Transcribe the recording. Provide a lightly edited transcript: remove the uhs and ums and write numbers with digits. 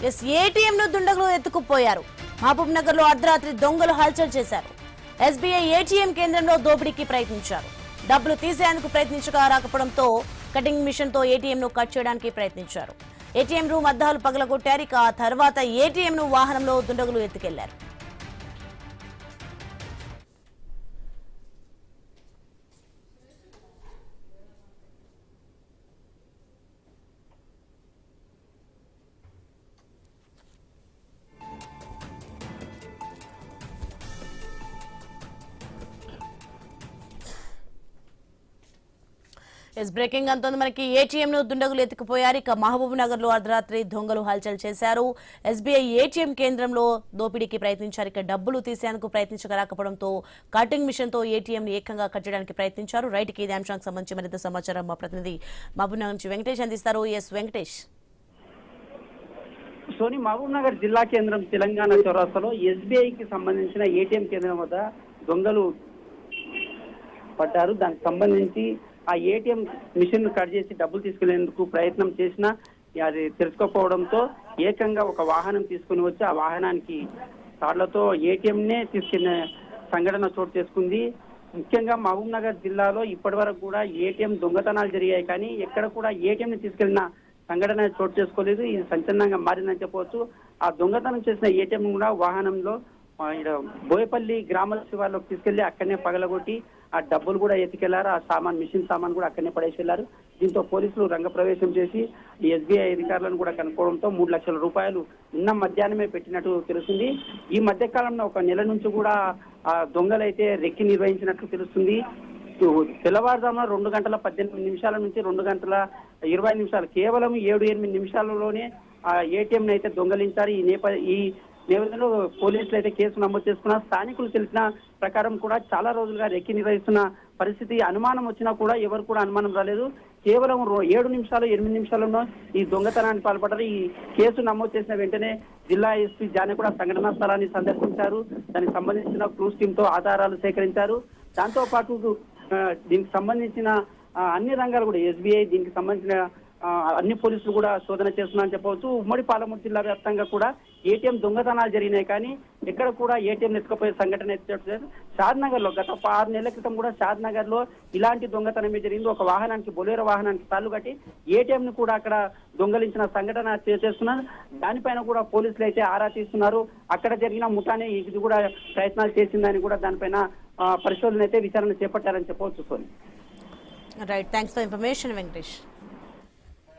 ATM ను దుండగులు ఎత్తుకుపోయారు. మహబూబ్ నగర్ లో అర్ధరాత్రి దొంగలు హల్చల్ చేశారు. ఎస్బీఐ ఏటీఎం కేంద్రంలో దోపిడీకి ప్రయత్నించారు. డబ్బులు తీసేందుకు ప్రయత్నించగా రాకపోవడంతో కటింగ్ మిషన్ తో ఏటీఎం ను కట్ చేయడానికి ప్రయత్నించారు. ఏటీఎం రూమ్ అద్దాలు పగలగొట్టారు. ఇక ఆ తర్వాత ఏటీఎం ను వాహనంలో దుండగులు ఎత్తుకెళ్లారు. బ్రేకింగ్ అంతోంది మనకి. ఏటీఎం ను దుండగులు ఎత్తుకుపోయారు. ఇక మహబూబ్ నగర్ లో అర్ధరాత్రి దొంగలు హల్చల్ చేశారు. ఎస్బీఐ ఏటీఎం కేంద్రంలో దోపిడీకి ప్రయత్నించారు. ఇక డబ్బులు తీసేందుకు ప్రయత్నించక రాకపోవడంతో కటింగ్ మిషన్ తో ఏటీఎం ని ఏకంగా కట్టడానికి ప్రయత్నించారు. రైట్ కి ఇదే అంశానికి సంబంధించి మరింత సమాచారం మా ప్రతినిధి మహబూబ్ నగర్ నుంచి వెంకటేష్ అందిస్తారు. ఎస్ వెంకటేష్. సోని, మహబూబ్ నగర్ జిల్లా కేంద్రం తెలంగాణ చౌరస్తాలో ఎస్బీఐకి సంబంధించిన ఏటీఎం కేంద్రం వద్ద దొంగలు పడ్డారు. దానికి సంబంధించి ఆ ఏటీఎం మిషన్ కట్ చేసి డబ్బులు తీసుకునేందుకు ప్రయత్నం చేసినా అది తెలుసుకోకపోవడంతో ఏకంగా ఒక వాహనం తీసుకుని వచ్చి ఆ వాహనానికి తాళ్లతో ఏటీఎం నే తీసుకెళ్లిన సంఘటన చోటు చేసుకుంది. ముఖ్యంగా మహబూబ్ నగర్ జిల్లాలో ఇప్పటి వరకు కూడా ఏటీఎం దొంగతనాలు జరిగాయి, కానీ ఎక్కడ కూడా ఏటీఎం ని తీసుకెళ్లిన సంఘటన చోటు చేసుకోలేదు. ఇది సంచలనంగా మారిందని చెప్పవచ్చు. ఆ దొంగతనం చేసిన ఏటీఎం కూడా వాహనంలో బోయపల్లి గ్రామాల శివార్లోకి తీసుకెళ్లి అక్కడనే పగలగొట్టి ఆ డబ్బులు కూడా ఎత్తుకెళ్లారు. ఆ సామాన్, మిషన్ సామాన్ కూడా అక్కడనే పడేసి వెళ్లారు. దీంతో పోలీసులు రంగప్రవేశం చేసి ఎస్బీఐ అధికారులను కూడా కనుక్కోవడంతో 3 లక్షల రూపాయలు నిన్న మధ్యాహ్నమే పెట్టినట్టు తెలుస్తుంది. ఈ మధ్య కాలంలో ఒక నెల నుంచి కూడా ఆ దొంగలైతే రెక్కి నిర్వహించినట్లు తెలుస్తుంది. తెల్లవారుజామున 2 గంటల 18 నిమిషాల నుంచి 2 గంటల 20 నిమిషాలు, కేవలం 7-8 నిమిషాలలోనే ఆ ఏటీఎం అయితే దొంగలించారు. ఈ నేపథ్యంలో పోలీసులు అయితే కేసు నమోదు చేసుకున్నారు. స్థానికులు తెలిసిన ప్రకారం కూడా చాలా రోజులుగా రెక్కి నిర్వహిస్తున్న పరిస్థితి, అనుమానం వచ్చినా కూడా ఎవరు కూడా అనుమానం రాలేదు. కేవలం 7 నిమిషాలు 8 నిమిషాలలో ఈ దొంగతనానికి పాల్పడ్డారు. ఈ కేసు నమోదు చేసిన వెంటనే జిల్లా ఎస్పీ జానీ కూడా సంఘటనా స్థలాన్ని సందర్శించారు. దానికి సంబంధించిన క్రూస్ టీమ్ తో ఆధారాలు సేకరించారు. దాంతో పాటు దీనికి సంబంధించిన అన్ని రంగాలు కూడా ఎస్బీఐ, దీనికి సంబంధించిన అన్ని పోలీసులు కూడా శోధన చేస్తున్నారని చెప్పవచ్చు. ఉమ్మడి పాలమూరు జిల్లా వ్యాప్తంగా కూడా ఏటీఎం దొంగతనాలు జరిగినాయి, కానీ ఎక్కడ కూడా ఏటీఎం ఎత్తుకపోయే సంఘటన షాద్ నగర్ లో గత 6 నెలల క్రితం కూడా షాద్ నగర్ లో ఇలాంటి దొంగతనమే జరిగింది. ఒక వాహనానికి, బొలేరో వాహనానికి తాళ్లు కట్టి ఏటీఎం ని కూడా అక్కడ దొంగలించిన సంఘటన చేస్తున్నారు. దానిపైన కూడా పోలీసులు అయితే ఆరా తీస్తున్నారు. అక్కడ జరిగిన ముఠానే ఇది కూడా ప్రయత్నాలు చేసిందని కూడా దానిపైన పరిశోధన అయితే విచారణ చేపట్టారని చెప్పవచ్చు. Soni, right, thanks for information Venkatesh.